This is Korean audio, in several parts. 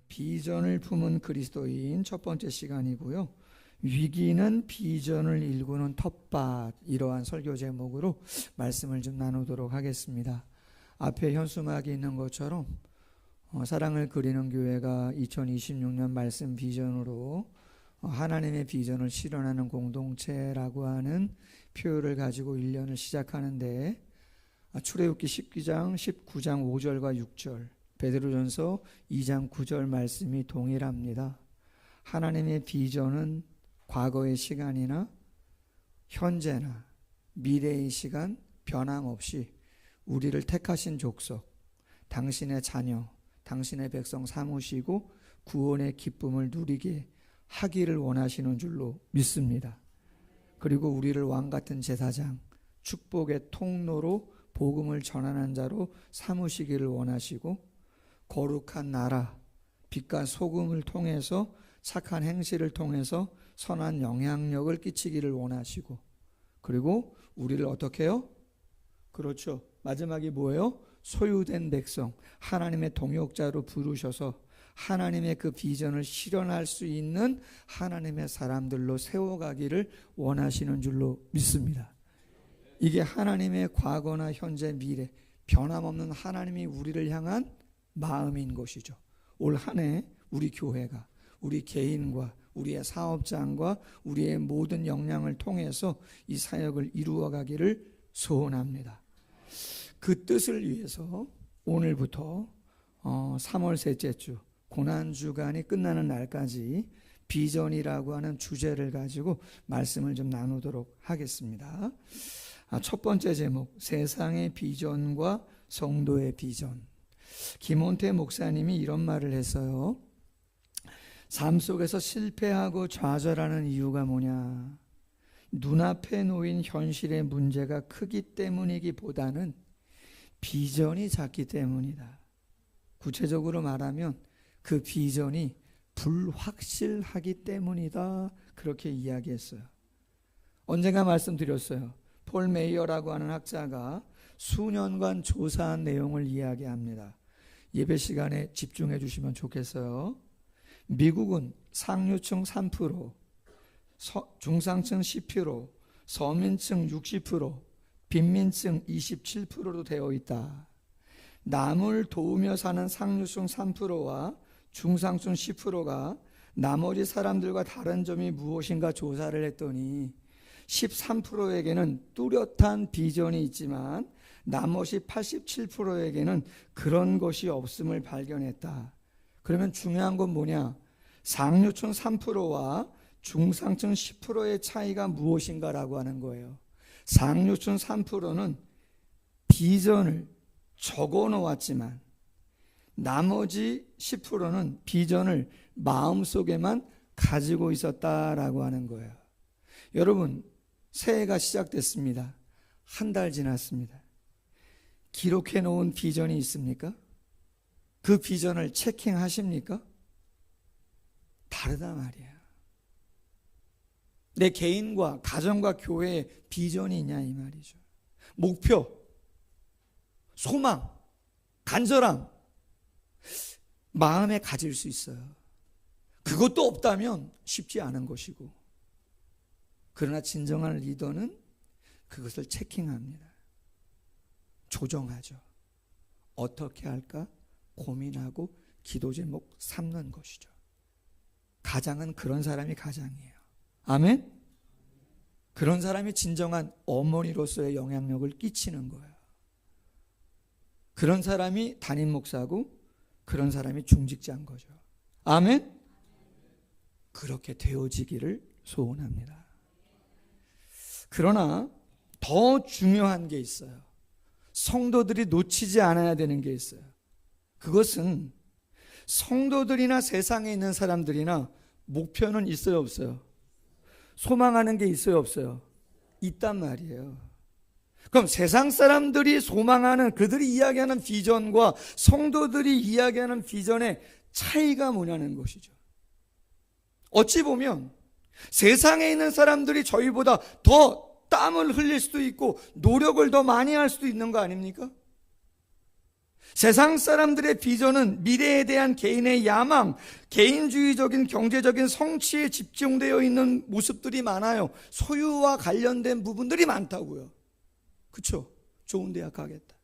비전을 품은 그리스도인 첫 번째 시간이고요. 위기는 비전을 일구는 텃밭, 이러한 설교 제목으로 말씀을 좀 나누도록 하겠습니다. 앞에 현수막이 있는 것처럼 사랑을 그리는 교회가 2026년 말씀 비전으로 하나님의 비전을 실현하는 공동체라고 하는 표현을 가지고 1년을 시작하는데, 출애굽기 19장 5절과 6절, 베드로전서 2장 9절 말씀이 동일합니다. 하나님의 비전은 과거의 시간이나 현재나 미래의 시간 변함없이 우리를 택하신 족속, 당신의 자녀, 당신의 백성 삼으시고 구원의 기쁨을 누리게 하기를 원하시는 줄로 믿습니다. 그리고 우리를 왕같은 제사장, 축복의 통로로 복음을 전하는 자로 삼으시기를 원하시고, 거룩한 나라, 빛과 소금을 통해서 착한 행실을 통해서 선한 영향력을 끼치기를 원하시고, 그리고 우리를 어떻게 해요? 그렇죠. 마지막이 뭐예요? 소유된 백성, 하나님의 동역자로 부르셔서 하나님의 그 비전을 실현할 수 있는 하나님의 사람들로 세워가기를 원하시는 줄로 믿습니다. 이게 하나님의 과거나 현재, 미래 변함없는 하나님이 우리를 향한 마음인 것이죠. 올 한 해 우리 교회가, 우리 개인과 우리의 사업장과 우리의 모든 역량을 통해서 이 사역을 이루어가기를 소원합니다. 그 뜻을 위해서 오늘부터 3월 셋째 주 고난주간이 끝나는 날까지 비전이라고 하는 주제를 가지고 말씀을 좀 나누도록 하겠습니다. 첫 번째 제목, 세상의 비전과 성도의 비전. 김원태 목사님이 이런 말을 했어요. 삶 속에서 실패하고 좌절하는 이유가 뭐냐? 눈앞에 놓인 현실의 문제가 크기 때문이기보다는 비전이 작기 때문이다. 구체적으로 말하면 그 비전이 불확실하기 때문이다. 그렇게 이야기했어요. 언젠가 말씀드렸어요. 폴 메이어라고 하는 학자가 수년간 조사한 내용을 이야기합니다. 예배 시간에 집중해 주시면 좋겠어요. 미국은 상류층 3%, 중상층 10%, 서민층 60%, 빈민층 27%로 되어 있다. 남을 도우며 사는 상류층 3%와 중상층 10%가 나머지 사람들과 다른 점이 무엇인가 조사를 했더니 13%에게는 뚜렷한 비전이 있지만 나머지 87%에게는 그런 것이 없음을 발견했다. 그러면 중요한 건 뭐냐? 상류층 3%와 중상층 10%의 차이가 무엇인가라고 하는 거예요. 상류층 3%는 비전을 적어 놓았지만 나머지 10%는 비전을 마음속에만 가지고 있었다라고 하는 거예요. 여러분, 새해가 시작됐습니다. 한 달 지났습니다. 기록해 놓은 비전이 있습니까? 그 비전을 체킹하십니까? 다르다 말이야. 내 개인과 가정과 교회에 비전이 있냐 이 말이죠. 목표, 소망, 간절함 마음에 가질 수 있어요. 그것도 없다면 쉽지 않은 것이고, 그러나 진정한 리더는 그것을 체킹합니다. 조정하죠. 어떻게 할까 고민하고 기도 제목 삼는 것이죠. 가장은 그런 사람이 가장이에요. 아멘? 그런 사람이 진정한 어머니로서의 영향력을 끼치는 거예요. 그런 사람이 담임 목사고 그런 사람이 중직자인 거죠. 아멘? 그렇게 되어지기를 소원합니다. 그러나 더 중요한 게 있어요. 성도들이 놓치지 않아야 되는 게 있어요. 그것은 성도들이나 세상에 있는 사람들이나 목표는 있어요, 없어요? 소망하는 게 있어요, 없어요? 있단 말이에요. 그럼 세상 사람들이 소망하는, 그들이 이야기하는 비전과 성도들이 이야기하는 비전의 차이가 뭐냐는 것이죠. 어찌 보면 세상에 있는 사람들이 저희보다 더 땀을 흘릴 수도 있고 노력을 더 많이 할 수도 있는 거 아닙니까? 세상 사람들의 비전은 미래에 대한 개인의 야망, 개인주의적인 경제적인 성취에 집중되어 있는 모습들이 많아요. 소유와 관련된 부분들이 많다고요. 그렇죠? 좋은 대학 가겠다.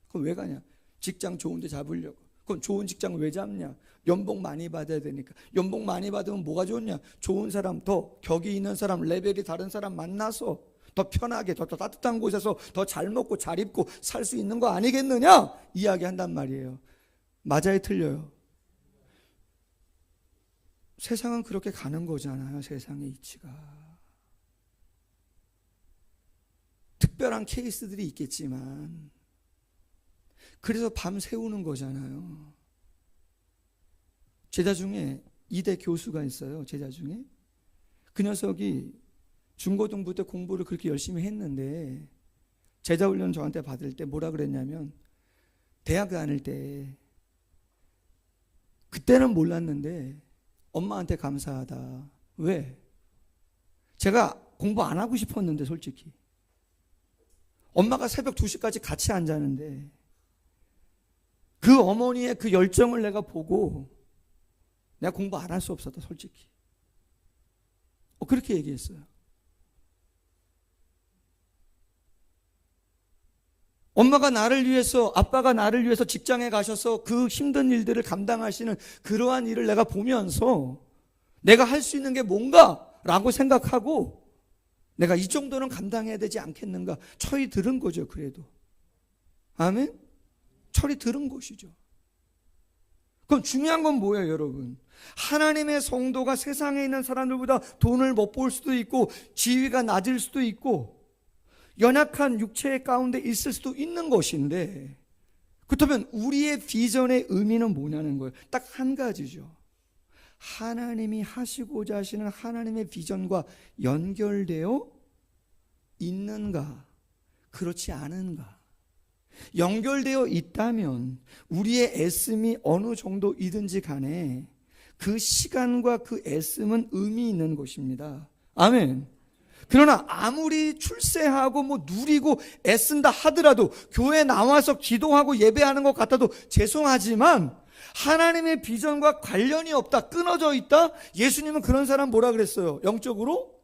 그럼 왜 가냐? 직장 좋은 데 잡으려고. 그럼 좋은 직장 왜 잡냐? 연봉 많이 받아야 되니까. 연봉 많이 받으면 뭐가 좋냐? 좋은 사람, 더 격이 있는 사람, 레벨이 다른 사람 만나서 더 편하게, 더 따뜻한 곳에서 더 잘 먹고 잘 입고 살 수 있는 거 아니겠느냐? 이야기한단 말이에요. 맞아요, 틀려요? 세상은 그렇게 가는 거잖아요. 세상의 이치가. 특별한 케이스들이 있겠지만 그래서 밤 새우는 거잖아요. 제자 중에 이대 교수가 있어요. 제자 중에. 그 녀석이 중고등부 때 공부를 그렇게 열심히 했는데 제자훈련 저한테 받을 때 뭐라 그랬냐면, 대학 다닐 때 그때는 몰랐는데 엄마한테 감사하다. 왜? 제가 공부 안 하고 싶었는데 솔직히 엄마가 새벽 2시까지 같이 안 자는데 그 어머니의 그 열정을 내가 보고 내가 공부 안 할 수 없었다 솔직히. 그렇게 얘기했어요. 엄마가 나를 위해서, 아빠가 나를 위해서 직장에 가셔서 그 힘든 일들을 감당하시는 그러한 일을 내가 보면서 내가 할 수 있는 게 뭔가 라고 생각하고 내가 이 정도는 감당해야 되지 않겠는가 철이 들은 거죠. 그래도 아멘? 철이 들은 것이죠. 그럼 중요한 건 뭐예요, 여러분? 하나님의 성도가 세상에 있는 사람들보다 돈을 못 벌 수도 있고 지위가 낮을 수도 있고 연약한 육체 가운데 있을 수도 있는 것인데, 그렇다면 우리의 비전의 의미는 뭐냐는 거예요. 딱 한 가지죠. 하나님이 하시고자 하시는 하나님의 비전과 연결되어 있는가, 그렇지 않은가. 연결되어 있다면 우리의 애씀이 어느 정도이든지 간에 그 시간과 그 애씀은 의미 있는 것입니다. 아멘. 그러나 아무리 출세하고 뭐 누리고 애쓴다 하더라도, 교회 나와서 기도하고 예배하는 것 같아도 죄송하지만 하나님의 비전과 관련이 없다, 끊어져 있다, 예수님은 그런 사람 뭐라 그랬어요? 영적으로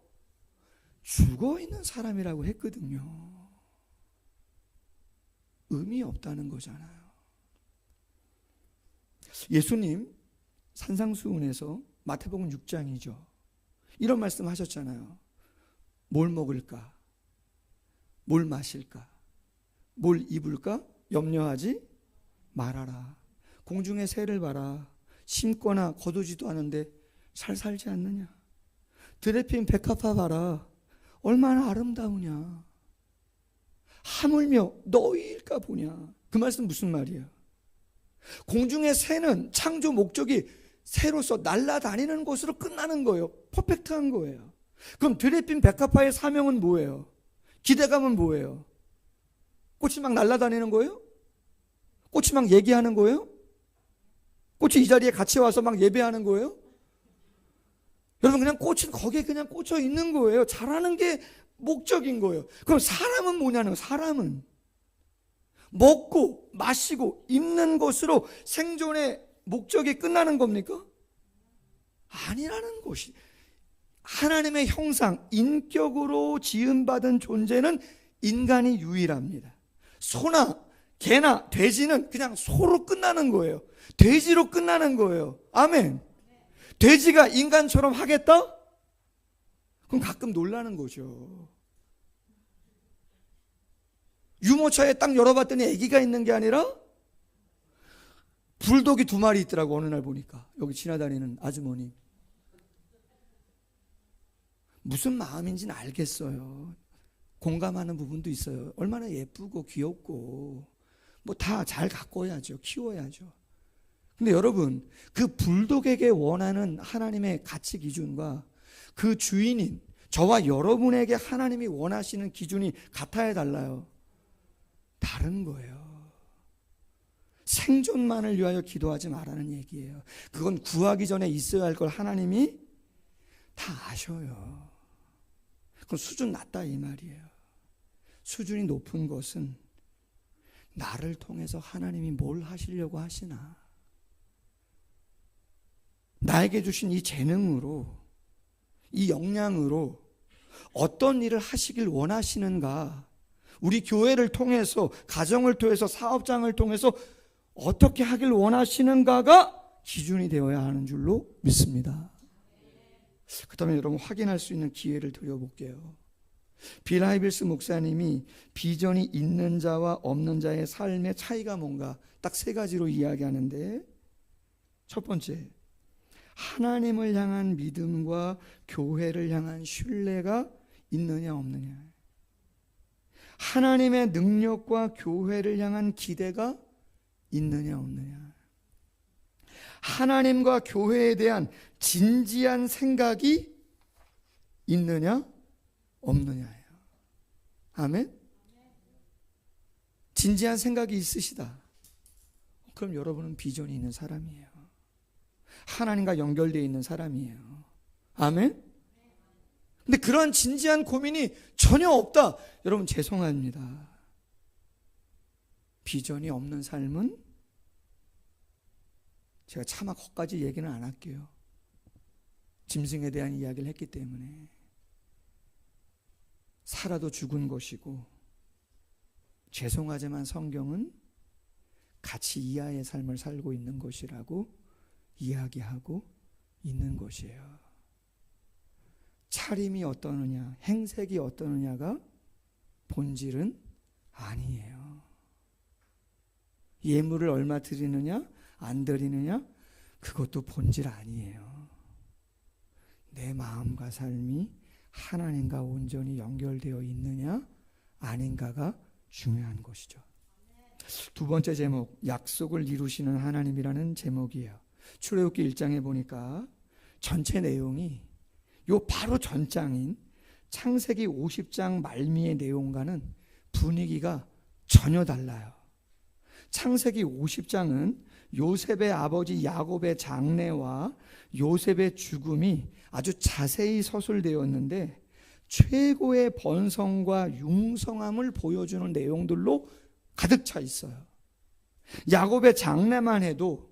죽어있는 사람이라고 했거든요. 의미 없다는 거잖아요. 예수님 산상수훈에서, 마태복음 6장이죠, 이런 말씀 하셨잖아요. 뭘 먹을까? 뭘 마실까? 뭘 입을까? 염려하지 말아라. 공중의 새를 봐라. 심거나 거두지도 않은데 잘 살지 않느냐? 들에 핀 백합화 봐라. 얼마나 아름다우냐? 하물며 너희일까 보냐? 그 말씀 무슨 말이에요? 공중의 새는 창조 목적이 새로서 날아다니는 것으로 끝나는 거예요. 퍼펙트한 거예요. 그럼 들에 핀 백합화의 사명은 뭐예요? 기대감은 뭐예요? 꽃이 막 날아다니는 거예요? 꽃이 막 얘기하는 거예요? 꽃이 이 자리에 같이 와서 막 예배하는 거예요? 여러분, 그냥 꽃은 거기에 그냥 꽂혀 있는 거예요. 잘하는 게 목적인 거예요. 그럼 사람은 뭐냐는 거예요. 사람은 먹고 마시고 입는 것으로 생존의 목적이 끝나는 겁니까? 아니라는 것이, 하나님의 형상, 인격으로 지음받은 존재는 인간이 유일합니다. 소나 개나 돼지는 그냥 소로 끝나는 거예요. 돼지로 끝나는 거예요. 아멘. 돼지가 인간처럼 하겠다? 그럼 가끔 놀라는 거죠. 유모차에 딱 열어봤더니 아기가 있는 게 아니라 불독이 2마리 있더라고. 어느 날 보니까 여기 지나다니는 아주머니. 무슨 마음인지는 알겠어요. 공감하는 부분도 있어요. 얼마나 예쁘고 귀엽고 뭐 다 잘 가꿔야죠. 키워야죠. 근데 여러분, 그 불독에게 원하는 하나님의 가치 기준과 그 주인인 저와 여러분에게 하나님이 원하시는 기준이 같아야 달라요? 다른 거예요. 생존만을 위하여 기도하지 말라는 얘기예요. 그건 구하기 전에 있어야 할 걸 하나님이 다 아셔요. 그럼 수준 낮다 이 말이에요. 수준이 높은 것은 나를 통해서 하나님이 뭘 하시려고 하시나? 나에게 주신 이 재능으로, 이 역량으로 어떤 일을 하시길 원하시는가? 우리 교회를 통해서, 가정을 통해서, 사업장을 통해서 어떻게 하길 원하시는가가 기준이 되어야 하는 줄로 믿습니다. 그 다음에 여러분 확인할 수 있는 기회를 드려볼게요. 빌 하이빌스 목사님이 비전이 있는 자와 없는 자의 삶의 차이가 뭔가 딱 세 가지로 이야기하는데, 첫 번째, 하나님을 향한 믿음과 교회를 향한 신뢰가 있느냐 없느냐. 하나님의 능력과 교회를 향한 기대가 있느냐 없느냐. 하나님과 교회에 대한 진지한 생각이 있느냐 없느냐예요. 아멘? 진지한 생각이 있으시다. 그럼 여러분은 비전이 있는 사람이에요. 하나님과 연결되어 있는 사람이에요. 아멘? 근데 그런 진지한 고민이 전혀 없다. 여러분 죄송합니다. 비전이 없는 삶은, 제가 차마 거기까지 얘기는 안 할게요. 짐승에 대한 이야기를 했기 때문에. 살아도 죽은 것이고, 죄송하지만 성경은 가치 이하의 삶을 살고 있는 것이라고 이야기하고 있는 것이에요. 차림이 어떠느냐, 행색이 어떠느냐가 본질은 아니에요. 예물을 얼마 드리느냐, 안 드리느냐, 그것도 본질 아니에요. 내 마음과 삶이 하나님과 온전히 연결되어 있느냐, 아닌가가 중요한 것이죠. 두 번째 제목, 약속을 이루시는 하나님이라는 제목이에요. 출애굽기 1장에 보니까 전체 내용이 요 바로 전장인 창세기 50장 말미의 내용과는 분위기가 전혀 달라요. 창세기 50장은 요셉의 아버지 야곱의 장래와 요셉의 죽음이 아주 자세히 서술되었는데, 최고의 번성과 융성함을 보여주는 내용들로 가득 차 있어요. 야곱의 장래만 해도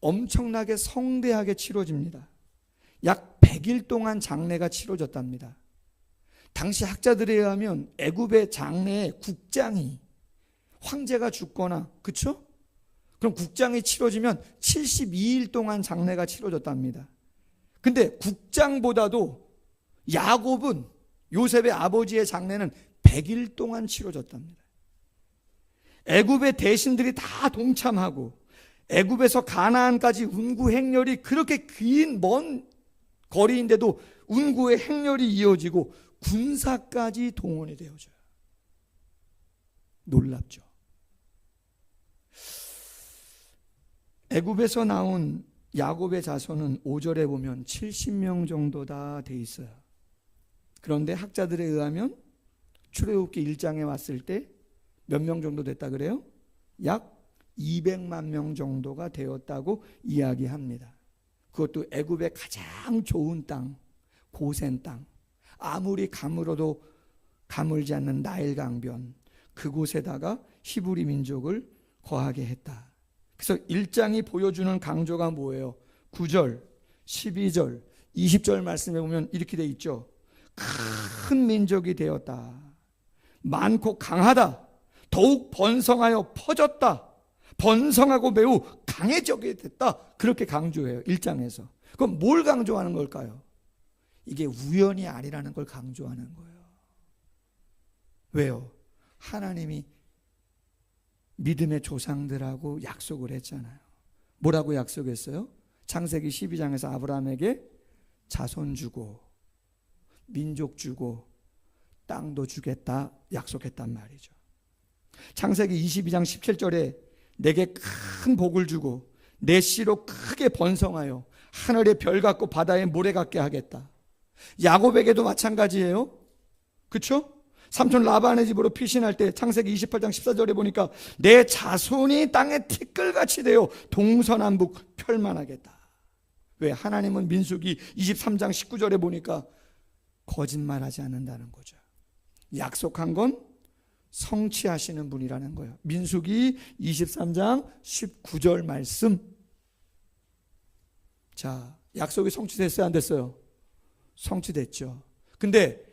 엄청나게 성대하게 치러집니다. 약 100일 동안 장례가 치러졌답니다. 당시 학자들에 의하면 애굽의 장례의 국장이, 황제가 죽거나, 그쵸? 그럼 국장이 치러지면 72일 동안 장례가 치러졌답니다. 근데 국장보다도 야곱은, 요셉의 아버지의 장례는 100일 동안 치러졌답니다. 애굽의 대신들이 다 동참하고, 애굽에서 가나안까지 운구 행렬이 그렇게 긴 먼 거리인데도 운구의 행렬이 이어지고 군사까지 동원이 되어져요. 놀랍죠. 애굽에서 나온 야곱의 자손은 5절에 보면 70명 정도다 돼 있어요. 그런데 학자들에 의하면 출애굽기 1장에 왔을 때 몇 명 정도 됐다 그래요? 약 200만 명 정도가 되었다고 이야기합니다. 그것도 애굽의 가장 좋은 땅, 고센 땅, 아무리 가물어도 가물지 않는 나일 강변, 그곳에다가 히브리 민족을 거하게 했다. 그래서 1장이 보여주는 강조가 뭐예요? 9절, 12절, 20절 말씀에 보면 이렇게 돼 있죠. 큰 민족이 되었다. 많고 강하다. 더욱 번성하여 퍼졌다. 번성하고 매우 강해지게 됐다. 그렇게 강조해요. 1장에서. 그럼 뭘 강조하는 걸까요? 이게 우연이 아니라는 걸 강조하는 거예요. 왜요? 하나님이 믿음의 조상들하고 약속을 했잖아요. 뭐라고 약속했어요? 창세기 12장에서 아브라함에게 자손 주고 민족 주고 땅도 주겠다 약속했단 말이죠. 창세기 22장 17절에 내게 큰 복을 주고 내 씨로 크게 번성하여 하늘의 별 같고 바다의 모래 같게 하겠다. 야곱에게도 마찬가지예요. 그렇죠? 삼촌 라반의 집으로 피신할 때 창세기 28장 14절에 보니까 내 자손이 땅의 티끌같이 되어 동서남북 펼만하겠다. 왜? 하나님은 민수기 23장 19절에 보니까 거짓말하지 않는다는 거죠. 약속한 건 성취하시는 분이라는 거예요. 민수기 23장 19절 말씀. 자, 약속이 성취됐어요, 안 됐어요? 성취됐죠. 근데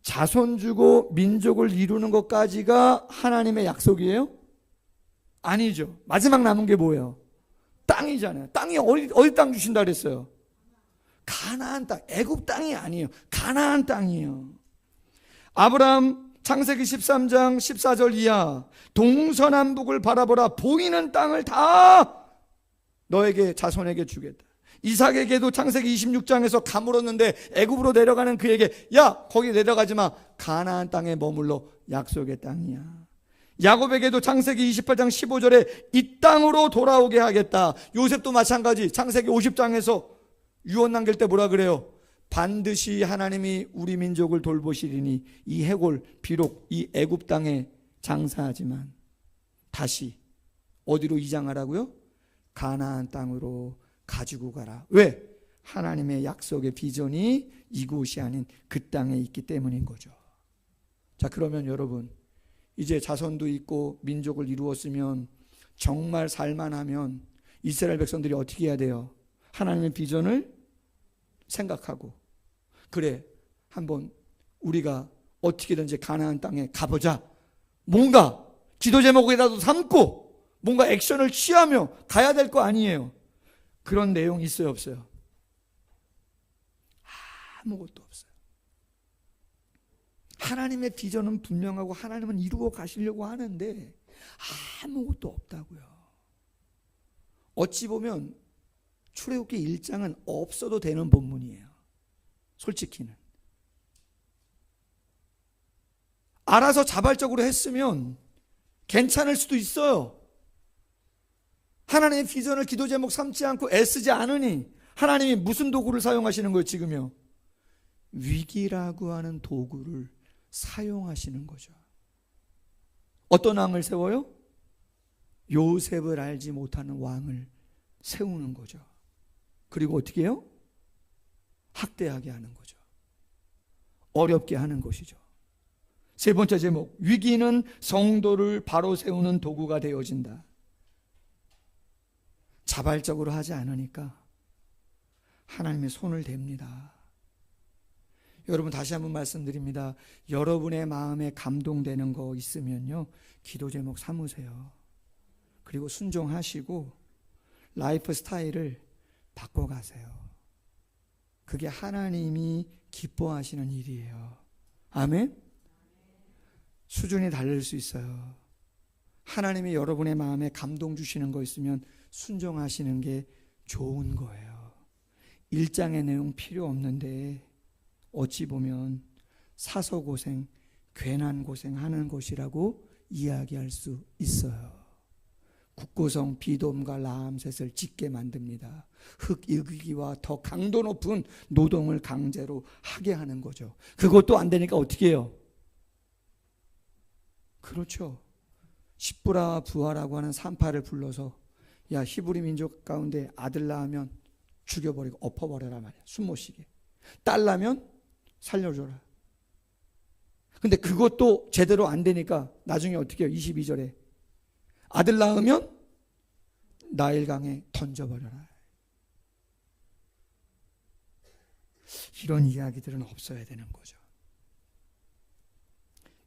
자손 주고 민족을 이루는 것까지가 하나님의 약속이에요? 아니죠. 마지막 남은 게 뭐예요? 땅이잖아요. 땅이 어디 땅 주신다 그랬어요? 가나안 땅. 애굽 땅이 아니에요. 가나안 땅이에요. 아브라함 창세기 13장 14절 이하, 동서남북을 바라보라. 보이는 땅을 다 너에게, 자손에게 주겠다. 이삭에게도 창세기 26장에서 가물었는데 애굽으로 내려가는 그에게, 야 거기 내려가지 마, 가나안 땅에 머물러, 약속의 땅이야. 야곱에게도 창세기 28장 15절에 이 땅으로 돌아오게 하겠다. 요셉도 마찬가지. 창세기 50장에서 유언 남길 때 뭐라 그래요? 반드시 하나님이 우리 민족을 돌보시리니 이 해골 비록 이 애굽 땅에 장사하지만 다시 어디로 이장하라고요? 가나안 땅으로 가지고 가라. 왜? 하나님의 약속의 비전이 이곳이 아닌 그 땅에 있기 때문인 거죠. 자, 그러면 여러분, 이제 자손도 있고 민족을 이루었으면, 정말 살만하면 이스라엘 백성들이 어떻게 해야 돼요? 하나님의 비전을 생각하고, 그래, 한번 우리가 어떻게든지 가나안 땅에 가보자. 뭔가 기도 제목이라도 삼고 뭔가 액션을 취하며 가야 될 거 아니에요. 그런 내용 있어요, 없어요? 아무것도 없어요. 하나님의 비전은 분명하고 하나님은 이루어 가시려고 하는데 아무것도 없다고요. 어찌 보면 출애굽기 1장은 없어도 되는 본문이에요. 솔직히는. 알아서 자발적으로 했으면 괜찮을 수도 있어요. 하나님의 비전을 기도 제목 삼지 않고 애쓰지 않으니 하나님이 무슨 도구를 사용하시는 거예요, 지금요? 위기라고 하는 도구를 사용하시는 거죠. 어떤 왕을 세워요? 요셉을 알지 못하는 왕을 세우는 거죠. 그리고 어떻게 해요? 학대하게 하는 거죠. 어렵게 하는 것이죠. 세 번째 제목, 위기는 성도를 바로 세우는 도구가 되어진다. 자발적으로 하지 않으니까 하나님의 손을 댑니다. 여러분, 다시 한번 말씀드립니다. 여러분의 마음에 감동되는 거 있으면요, 기도 제목 삼으세요. 그리고 순종하시고 라이프 스타일을 바꿔가세요. 그게 하나님이 기뻐하시는 일이에요. 아멘? 수준이 다를 수 있어요. 하나님이 여러분의 마음에 감동 주시는 거 있으면 순종하시는 게 좋은 거예요. 1장의 내용 필요 없는데 어찌 보면 사서고생, 괜한 고생하는 것이라고 이야기할 수 있어요. 국고성 비돔과 라암셋을 짓게 만듭니다. 흙이기와 더 강도 높은 노동을 강제로 하게 하는 거죠. 그것도 안 되니까 어떻게 해요? 그렇죠. 십부라와 부하라고 하는 산파를 불러서, 야, 히브리 민족 가운데 아들 낳으면 죽여버리고 엎어버려라 말이야. 숨 못 쉬게. 딸 낳으면 살려줘라. 근데 그것도 제대로 안 되니까 나중에 어떻게 해요? 22절에 아들 낳으면 나일강에 던져버려라. 이런 이야기들은 없어야 되는 거죠.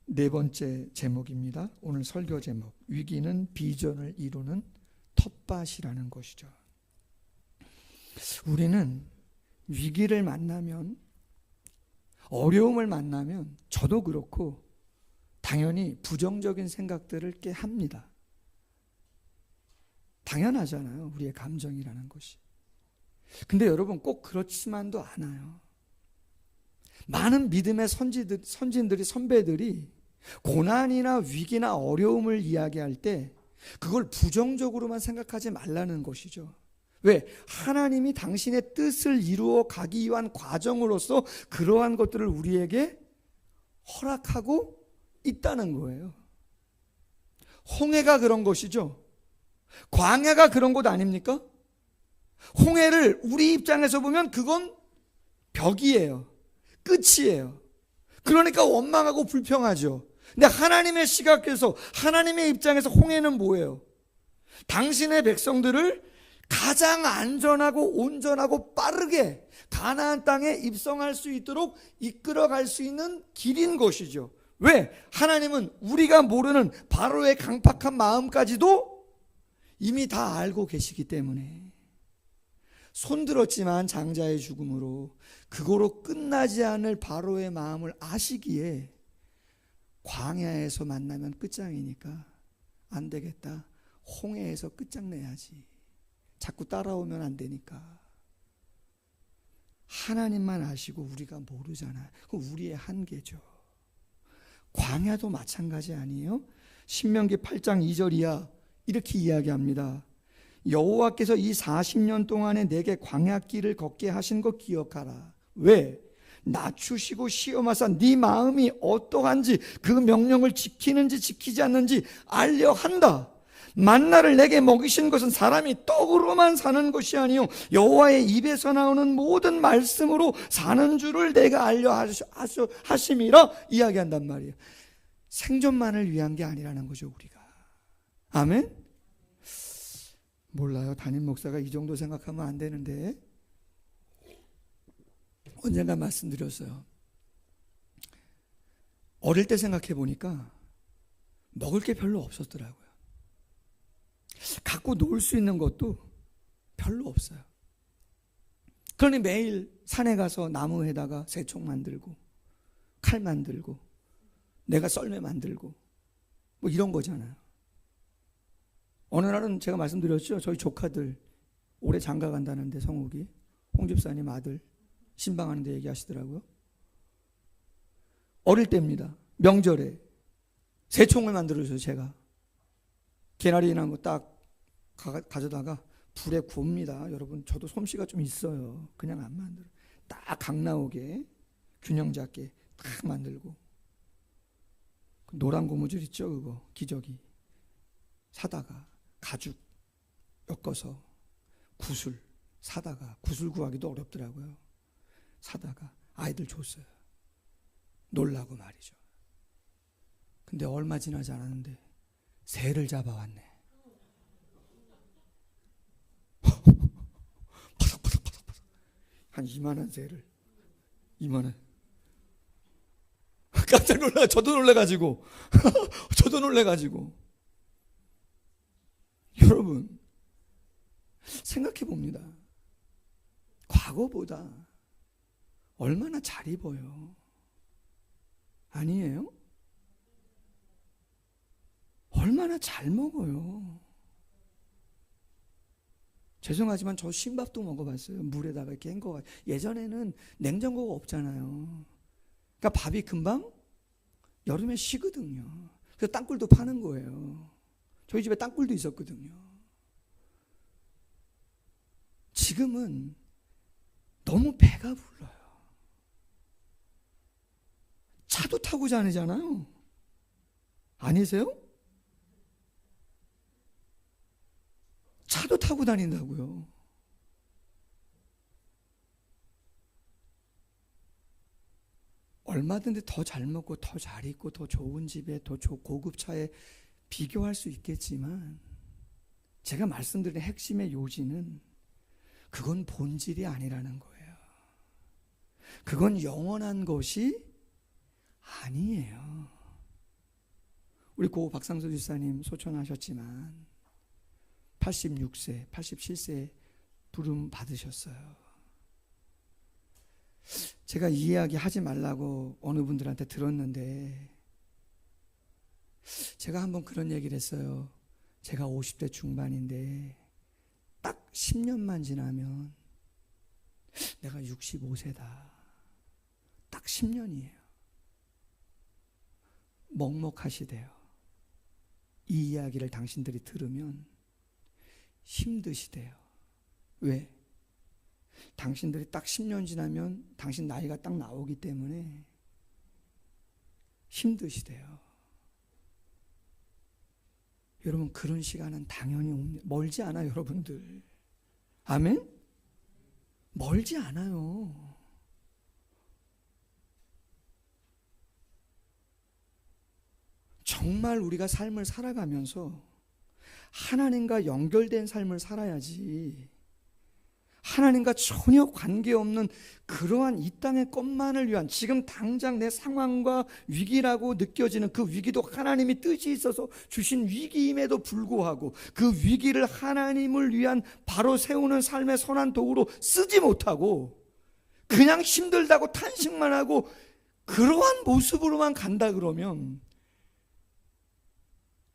네 번째 제목입니다. 오늘 설교 제목, 위기는 비전을 이루는 텃밭이라는 것이죠. 우리는 위기를 만나면, 어려움을 만나면, 저도 그렇고 당연히 부정적인 생각들을 꽤 합니다. 당연하잖아요, 우리의 감정이라는 것이. 근데 여러분, 꼭 그렇지만도 않아요. 많은 믿음의 선진들이, 선배들이 고난이나 위기나 어려움을 이야기할 때 그걸 부정적으로만 생각하지 말라는 것이죠. 왜? 하나님이 당신의 뜻을 이루어 가기 위한 과정으로서 그러한 것들을 우리에게 허락하고 있다는 거예요. 홍해가 그런 것이죠. 광야가 그런 곳 아닙니까? 홍해를 우리 입장에서 보면 그건 벽이에요. 끝이에요. 그러니까 원망하고 불평하죠. 근데 하나님의 시각에서, 하나님의 입장에서 홍해는 뭐예요? 당신의 백성들을 가장 안전하고 온전하고 빠르게 가나안 땅에 입성할 수 있도록 이끌어갈 수 있는 길인 것이죠. 왜? 하나님은 우리가 모르는 바로의 강팍한 마음까지도 이미 다 알고 계시기 때문에 손들었지만 장자의 죽음으로 그거로 끝나지 않을 바로의 마음을 아시기에 광야에서 만나면 끝장이니까 안 되겠다, 홍해에서 끝장내야지, 자꾸 따라오면 안 되니까. 하나님만 아시고 우리가 모르잖아요. 그건 우리의 한계죠. 광야도 마찬가지 아니에요? 신명기 8장 2절 이하 이렇게 이야기합니다. 여호와께서 이 40년 동안에 내게 광야길을 걷게 하신 거 기억하라. 왜? 낮추시고 시험하사 네 마음이 어떠한지, 그 명령을 지키는지 지키지 않는지 알려 한다. 만나를 내게 먹이신 것은 사람이 떡으로만 사는 것이 아니요 여호와의 입에서 나오는 모든 말씀으로 사는 줄을 내가 알려 하심이라 이야기한단 말이에요. 생존만을 위한 게 아니라는 거죠, 우리가. 아멘? 몰라요. 담임 목사가 이 정도 생각하면 안 되는데, 언젠가 말씀드렸어요. 어릴 때 생각해 보니까 먹을 게 별로 없었더라고요. 갖고 놀 수 있는 것도 별로 없어요. 그러니 매일 산에 가서 나무에다가 새총 만들고 칼 만들고 내가 썰매 만들고 뭐 이런 거잖아요. 어느 날은 제가 말씀드렸죠. 저희 조카들 올해 장가 간다는데, 성욱이 홍 집사님 아들 신방하는데 얘기하시더라고요. 어릴 때입니다. 명절에 새총을 만들어줘요. 제가 개나리나 뭐 딱 가져다가 불에 구웁니다. 여러분, 저도 솜씨가 좀 있어요. 그냥 안 만들어요. 딱 각 나오게 균형 잡게 딱 만들고, 노란 고무줄 있죠, 그거 기저귀 사다가 가죽 엮어서 구슬 사다가, 구슬 구하기도 어렵더라고요. 사다가 아이들 줬어요. 놀라고 말이죠. 근데 얼마 지나지 않았는데 새를 잡아왔네. 바삭바삭바삭바삭 한 이만한 새를, 이만한. 깜짝 놀라. 저도 놀래가지고 저도 놀래가지고. 여러분, 생각해 봅니다. 과거보다 얼마나 잘 입어요? 아니에요? 얼마나 잘 먹어요? 죄송하지만 저 신밥도 먹어봤어요. 물에다가 이렇게 헹궈. 예전에는 냉장고가 없잖아요. 그러니까 밥이 금방 여름에 식거든요. 그래서 땅굴도 파는 거예요. 저희 집에 땅굴도 있었거든요. 지금은 너무 배가 불러요. 차도 타고 다니잖아요. 아니세요? 차도 타고 다닌다고요. 얼마든지 더 잘 먹고 더 잘 입고 더 좋은 집에 더 고급 차에 비교할 수 있겠지만, 제가 말씀드린 핵심의 요지는 그건 본질이 아니라는 거예요. 그건 영원한 것이 아니에요. 우리 고 박상수 집사님 소천하셨지만 86세, 87세 부름 받으셨어요. 제가 이 이야기 하지 말라고 어느 분들한테 들었는데, 제가 한번 그런 얘기를 했어요. 제가 50대 중반인데 딱 10년만 지나면 내가 65세다. 딱 10년이에요. 먹먹하시대요. 이 이야기를 당신들이 들으면 힘드시대요. 왜? 당신들이 딱 10년 지나면 당신 나이가 딱 나오기 때문에 힘드시대요. 여러분, 그런 시간은 당연히 멀지 않아요, 여러분들. 아멘? 멀지 않아요. 정말 우리가 삶을 살아가면서 하나님과 연결된 삶을 살아야지, 하나님과 전혀 관계없는 그러한 이 땅의 것만을 위한, 지금 당장 내 상황과 위기라고 느껴지는 그 위기도 하나님이 뜻이 있어서 주신 위기임에도 불구하고 그 위기를 하나님을 위한 바로 세우는 삶의 선한 도구로 쓰지 못하고 그냥 힘들다고 탄식만 하고 그러한 모습으로만 간다 그러면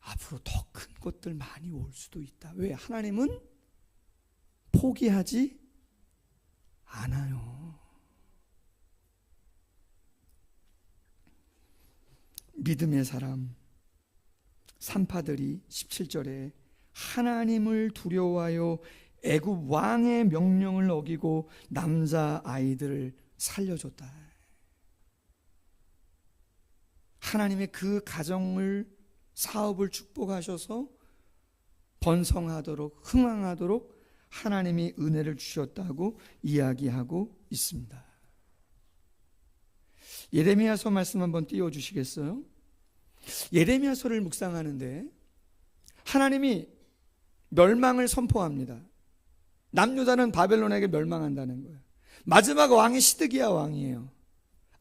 앞으로 더 큰 것들 많이 올 수도 있다. 왜? 하나님은 포기하지 않아요. 믿음의 사람 산파들이 17절에 하나님을 두려워하여 애굽 왕의 명령을 어기고 남자 아이들을 살려줬다. 하나님의 그 가정을, 사업을 축복하셔서 번성하도록, 흥왕하도록 하나님이 은혜를 주셨다고 이야기하고 있습니다. 예레미야서 말씀 한번 띄워주시겠어요? 예레미야서를 묵상하는데 하나님이 멸망을 선포합니다. 남유다는 바벨론에게 멸망한다는 거예요. 마지막 왕이 시드기야 왕이에요.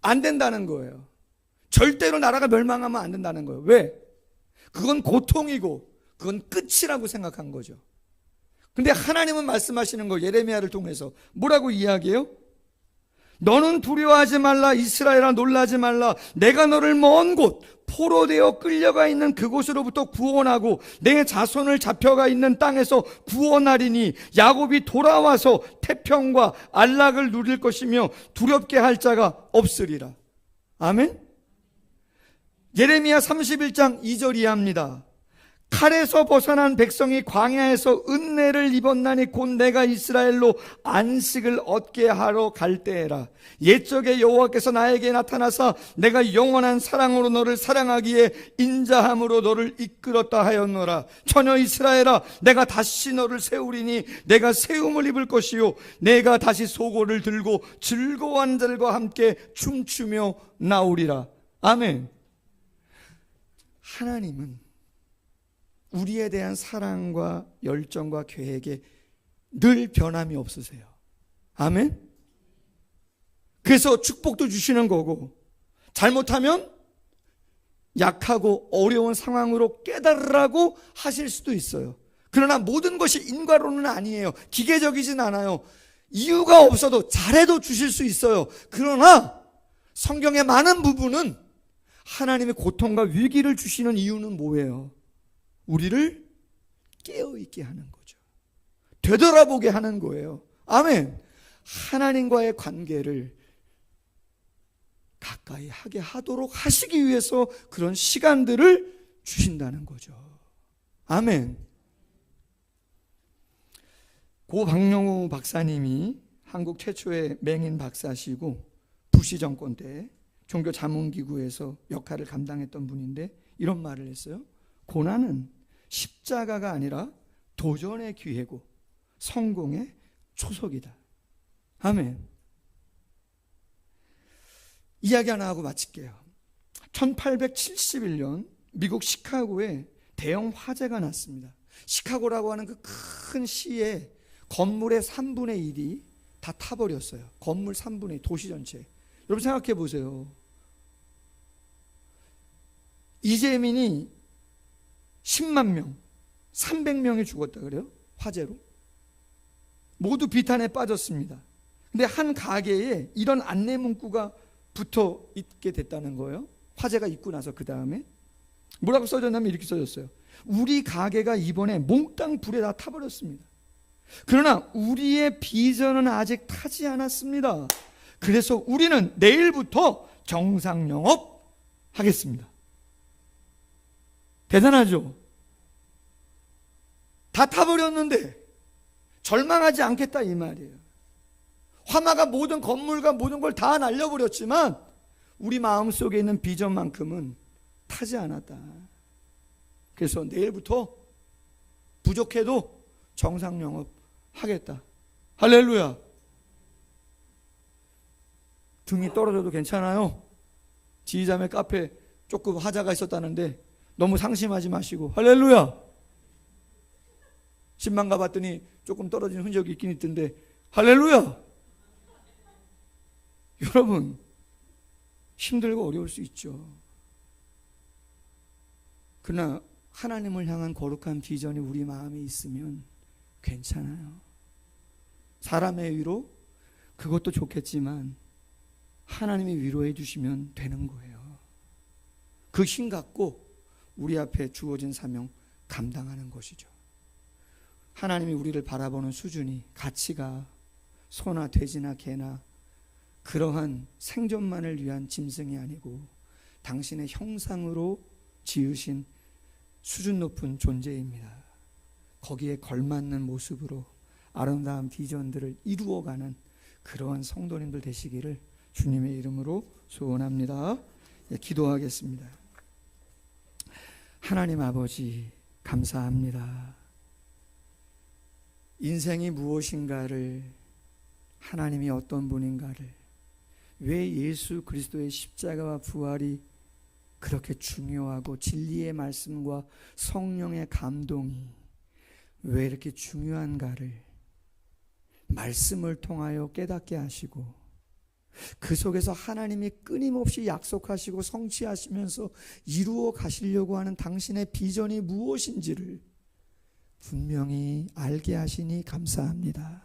안 된다는 거예요. 절대로 나라가 멸망하면 안 된다는 거예요. 왜? 그건 고통이고 그건 끝이라고 생각한 거죠. 근데 하나님은 말씀하시는 거, 예레미야를 통해서 뭐라고 이야기해요? 너는 두려워하지 말라, 이스라엘아 놀라지 말라. 내가 너를 먼 곳 포로되어 끌려가 있는 그곳으로부터 구원하고 내 자손을 잡혀가 있는 땅에서 구원하리니 야곱이 돌아와서 태평과 안락을 누릴 것이며 두렵게 할 자가 없으리라. 아멘. 예레미야 31장 2절 이하입니다. 칼에서 벗어난 백성이 광야에서 은혜를 입었나니 곧 내가 이스라엘로 안식을 얻게 하러 갈 때에라. 옛적에 여호와께서 나에게 나타나사 내가 영원한 사랑으로 너를 사랑하기에 인자함으로 너를 이끌었다 하였노라. 처녀 이스라엘아, 내가 다시 너를 세우리니 내가 세움을 입을 것이요 내가 다시 소고를 들고 즐거워하는 자들과 함께 춤추며 나오리라. 아멘. 하나님은 우리에 대한 사랑과 열정과 계획에 늘 변함이 없으세요. 아멘. 그래서 축복도 주시는 거고, 잘못하면 약하고 어려운 상황으로 깨달으라고 하실 수도 있어요. 그러나 모든 것이 인과로는 아니에요. 기계적이진 않아요. 이유가 없어도 잘해도 주실 수 있어요. 그러나 성경의 많은 부분은 하나님의 고통과 위기를 주시는 이유는 뭐예요? 우리를 깨어있게 하는 거죠. 되돌아보게 하는 거예요. 아멘. 하나님과의 관계를 가까이 하게 하도록 하시기 위해서 그런 시간들을 주신다는 거죠. 아멘. 고 박영우 박사님이 한국 최초의 맹인 박사시고 부시 정권 때 종교 자문기구에서 역할을 감당했던 분인데 이런 말을 했어요. 고난은 십자가가 아니라 도전의 기회고 성공의 초석이다. 아멘. 이야기 하나 하고 마칠게요. 1871년 미국 시카고에 대형 화재가 났습니다. 시카고라고 하는 그 큰 시에 건물의 3분의 1이 다 타버렸어요. 건물 3분의 1, 도시 전체. 여러분 생각해 보세요. 이재민이 10만 명, 300명이 죽었다 그래요? 화재로. 모두 비탄에 빠졌습니다. 근데 한 가게에 이런 안내 문구가 붙어 있게 됐다는 거예요. 화재가 있고 나서 그 다음에 뭐라고 써졌냐면 이렇게 써졌어요. 우리 가게가 이번에 몽땅 불에 다 타버렸습니다. 그러나 우리의 비전은 아직 타지 않았습니다. 그래서 우리는 내일부터 정상 영업 하겠습니다. 대단하죠? 다 타버렸는데 절망하지 않겠다 이 말이에요. 화마가 모든 건물과 모든 걸 다 날려버렸지만 우리 마음속에 있는 비전만큼은 타지 않았다. 그래서 내일부터 부족해도 정상 영업 하겠다. 할렐루야. 등이 떨어져도 괜찮아요. 지휘자매 카페 조금 화자가 있었다는데 너무 상심하지 마시고 할렐루야. 10만 가봤더니 조금 떨어진 흔적이 있긴 있던데 할렐루야. 여러분, 힘들고 어려울 수 있죠. 그러나 하나님을 향한 거룩한 비전이 우리 마음에 있으면 괜찮아요. 사람의 위로, 그것도 좋겠지만 하나님이 위로해 주시면 되는 거예요. 그 힘 갖고 우리 앞에 주어진 사명 감당하는 것이죠. 하나님이 우리를 바라보는 수준이 가치가 소나 돼지나 개나 그러한 생존만을 위한 짐승이 아니고 당신의 형상으로 지으신 수준 높은 존재입니다. 거기에 걸맞는 모습으로 아름다운 비전들을 이루어가는 그러한 성도님들 되시기를 주님의 이름으로 소원합니다. 기도하겠습니다. 하나님 아버지, 감사합니다. 인생이 무엇인가를, 하나님이 어떤 분인가를, 왜 예수 그리스도의 십자가와 부활이 그렇게 중요하고 진리의 말씀과 성령의 감동이 왜 이렇게 중요한가를 말씀을 통하여 깨닫게 하시고, 그 속에서 하나님이 끊임없이 약속하시고 성취하시면서 이루어 가시려고 하는 당신의 비전이 무엇인지를 분명히 알게 하시니 감사합니다.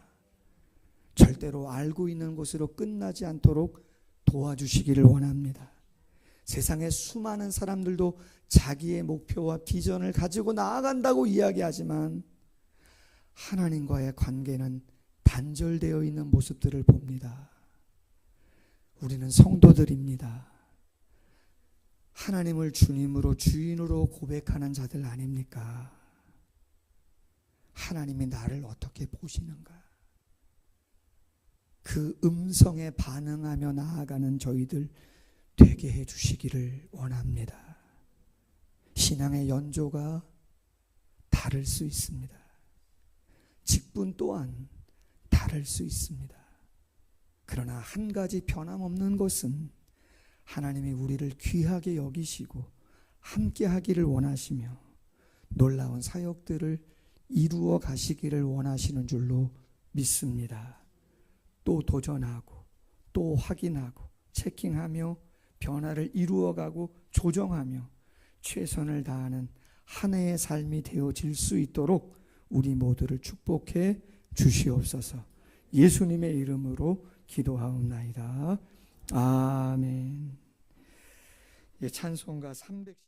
절대로 알고 있는 것으로 끝나지 않도록 도와주시기를 원합니다. 세상의 수많은 사람들도 자기의 목표와 비전을 가지고 나아간다고 이야기하지만 하나님과의 관계는 단절되어 있는 모습들을 봅니다. 우리는 성도들입니다. 하나님을 주님으로 주인으로 고백하는 자들 아닙니까? 하나님이 나를 어떻게 보시는가? 그 음성에 반응하며 나아가는 저희들 되게 해주시기를 원합니다. 신앙의 연조가 다를 수 있습니다. 직분 또한 다를 수 있습니다. 그러나 한 가지 변함없는 것은 하나님이 우리를 귀하게 여기시고 함께 하기를 원하시며 놀라운 사역들을 이루어 가시기를 원하시는 줄로 믿습니다. 또 도전하고 또 확인하고 체킹하며 변화를 이루어가고 조정하며 최선을 다하는 한 해의 삶이 되어질 수 있도록 우리 모두를 축복해 주시옵소서. 예수님의 이름으로 기도하옵나이다. 아멘. 찬송가 310